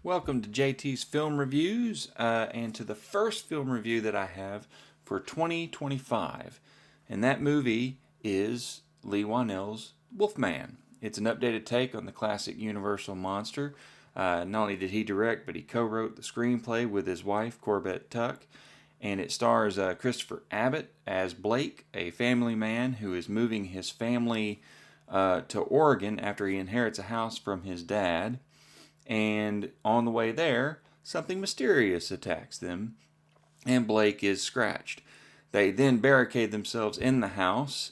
Welcome to JT's Film Reviews, and to the first film review that I have for 2025. And that movie is Leigh Whannell's Wolfman. It's an updated take on the classic Universal monster. Not only did he direct, but he co-wrote the screenplay with his wife, Corbett Tuck. And it stars Christopher Abbott as Blake, a family man who is moving his family to Oregon after he inherits a house from his dad. And on the way there, something mysterious attacks them, and Blake is scratched. They then barricade themselves in the house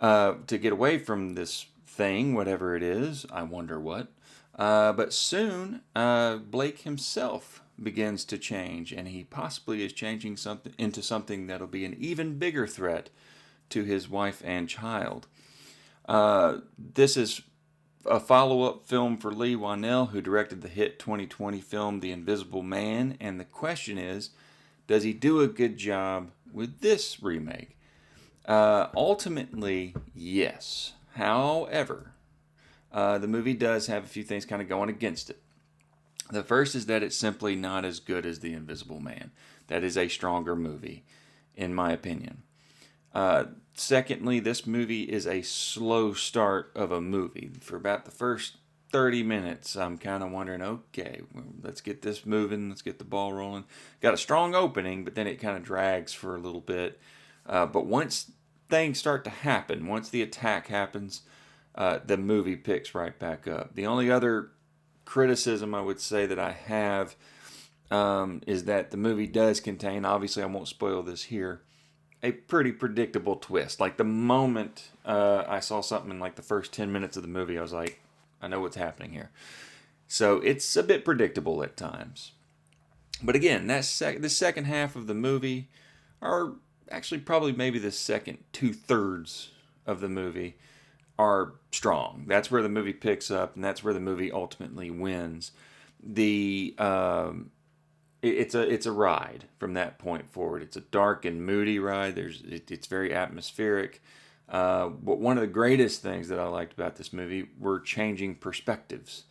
to get away from this thing, whatever it is. I wonder what. But soon, Blake himself begins to change, and he possibly is changing something into something that'll be an even bigger threat to his wife and child. This is a follow-up film for Leigh Whannell, who directed the hit 2020 film The Invisible Man, and the question is, does he do a good job with this remake? Ultimately, yes. However, the movie does have a few things kind of going against it. The first is that it's simply not as good as The Invisible Man. That is a stronger movie, in my opinion. Secondly, this movie is a slow start of a movie. For about the first 30 minutes, I'm kind of wondering, okay, let's get this moving, let's get the ball rolling. Got a strong opening, but then it kind of drags for a little bit. But once things start to happen, once the attack happens, the movie picks right back up. The only other criticism I would say that I have is that the movie does contain, obviously I won't spoil this here, a pretty predictable twist. Like the moment I saw something in like the first 10 minutes of the movie, I was like, I know what's happening here. So it's a bit predictable at times. But again, the second half of the movie, or actually probably maybe the second 2/3 of the movie, are strong. That's where the movie picks up, and that's where the movie ultimately wins. The it's a ride from that point forward. It's a dark and moody ride. It's very atmospheric. But one of the greatest things that I liked about this movie were changing perspectives.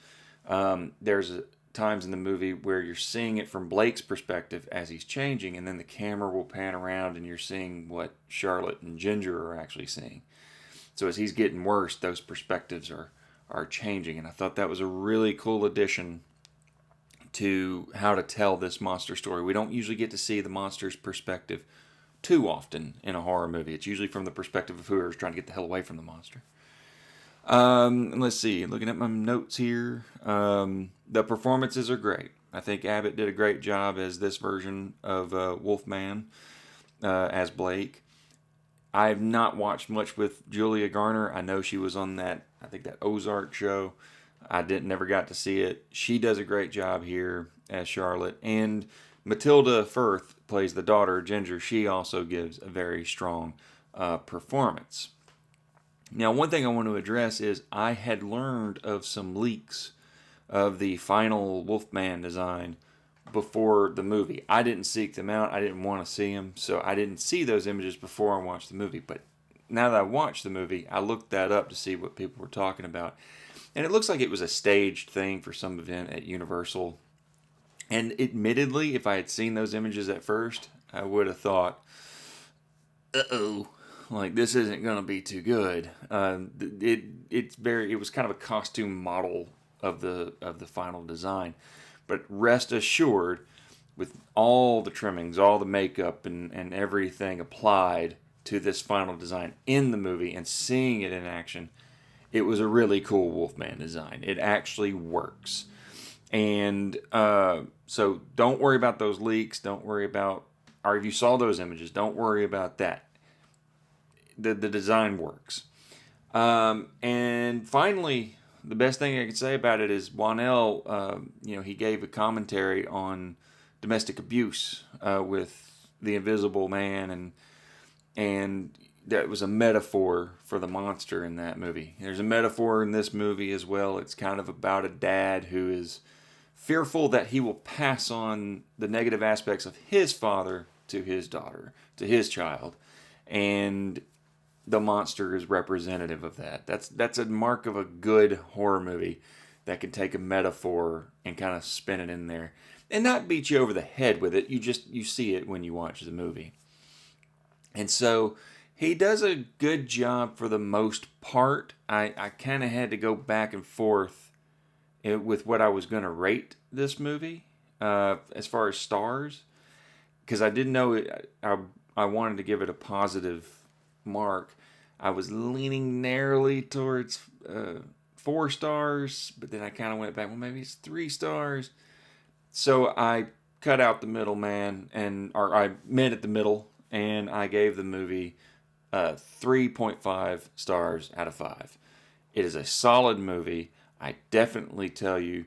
There's times in the movie where you're seeing it from Blake's perspective as he's changing, and then the camera will pan around and you're seeing what Charlotte and Ginger are actually seeing. So as he's getting worse, those perspectives are changing, and I thought that was a really cool addition to how to tell this monster story. We don't usually get to see the monster's perspective too often in a horror movie. It's usually from the perspective of whoever's trying to get the hell away from the monster. Let's see. Looking at my notes here, the performances are great. I think Abbott did a great job as this version of Wolfman as Blake. I have not watched much with Julia Garner. I know she was on that, I think that Ozark show. I never got to see it. She does a great job here as Charlotte. And Matilda Firth plays the daughter, Ginger. She also gives a very strong performance. Now, one thing I want to address is I had learned of some leaks of the final Wolfman design before the movie. I didn't seek them out. I didn't want to see them. So I didn't see those images before I watched the movie. But now that I watched the movie, I looked that up to see what people were talking about. And it looks like it was a staged thing for some event at Universal. And admittedly, if I had seen those images at first, I would have thought, uh-oh, like this isn't going to be too good. It was kind of a costume model of the final design. But rest assured, with all the trimmings, all the makeup, and everything applied to this final design in the movie and seeing it in action, it was a really cool Wolfman design. It actually works. And so don't worry about those leaks. Don't worry about, or if you saw those images, don't worry about that. The design works. And finally, the best thing I can say about it is Whannell, he gave a commentary on domestic abuse with The Invisible Man, and that was a metaphor for the monster in that movie. There's a metaphor in this movie as well. It's kind of about a dad who is fearful that he will pass on the negative aspects of his father to his daughter, to his child. And the monster is representative of that. That's a mark of a good horror movie. that can take a metaphor and kind of spin it in there and not beat you over the head with it. You see it when you watch the movie. And so he does a good job for the most part. I kind of had to go back and forth with what I was going to rate this movie as far as stars, because I didn't know I wanted to give it a positive mark. I was leaning narrowly towards 4 stars, but then I kind of went back, well, maybe it's 3 stars. So I cut out the middleman, or I met at the middle, and I gave the movie 3.5 stars out of 5. It is a solid movie. I definitely tell you,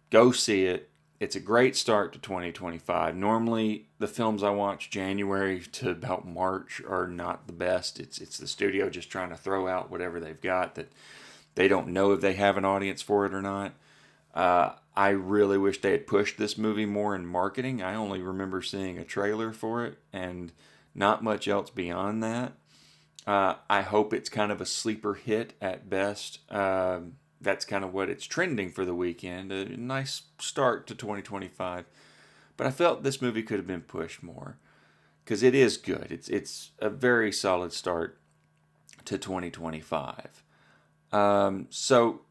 go see it. It's a great start to 2025. Normally, the films I watch January to about March are not the best. It's the studio just trying to throw out whatever they've got that they don't know if they have an audience for it or not. I really wish they had pushed this movie more in marketing. I only remember seeing a trailer for it and not much else beyond that. I hope it's kind of a sleeper hit at best. That's kind of what it's trending for the weekend. A nice start to 2025. But I felt this movie could have been pushed more because it is good. It's a very solid start to 2025. So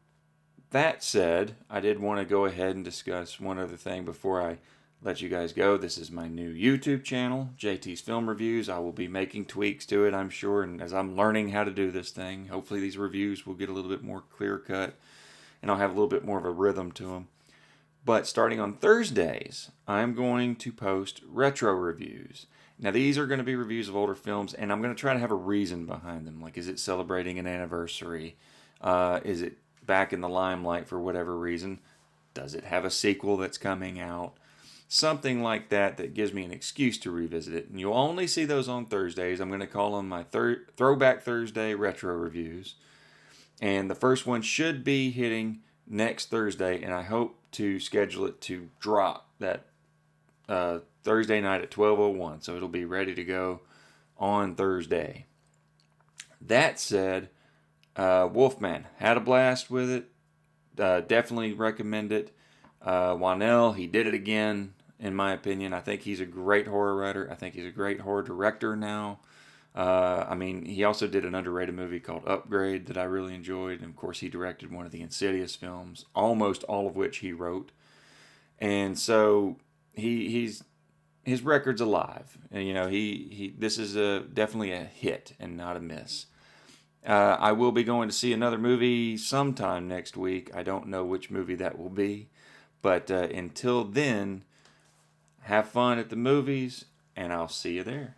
that said, I did want to go ahead and discuss one other thing before I let you guys go. This is my new YouTube channel, JT's Film Reviews. I will be making tweaks to it, I'm sure, and as I'm learning how to do this thing, hopefully these reviews will get a little bit more clear cut, and I'll have a little bit more of a rhythm to them. But starting on Thursdays, I'm going to post retro reviews. Now, these are going to be reviews of older films, and I'm going to try to have a reason behind them. Like, is it celebrating an anniversary? Is it back in the limelight for whatever reason? Does it have a sequel that's coming out? Something like that gives me an excuse to revisit it. And you'll only see those on Thursdays. I'm going to call them my Throwback Thursday retro reviews. And the first one should be hitting next Thursday, and I hope to schedule it to drop that Thursday night at 12:01. So it'll be ready to go on Thursday. That said, Wolfman, had a blast with it. Definitely recommend it. Whannell, he did it again, in my opinion. I think he's a great horror writer. I think he's a great horror director now. He also did an underrated movie called Upgrade that I really enjoyed. And of course, he directed one of the Insidious films, almost all of which he wrote. And so his record's alive. And, this is definitely a hit and not a miss. I will be going to see another movie sometime next week. I don't know which movie that will be. But until then, have fun at the movies, and I'll see you there.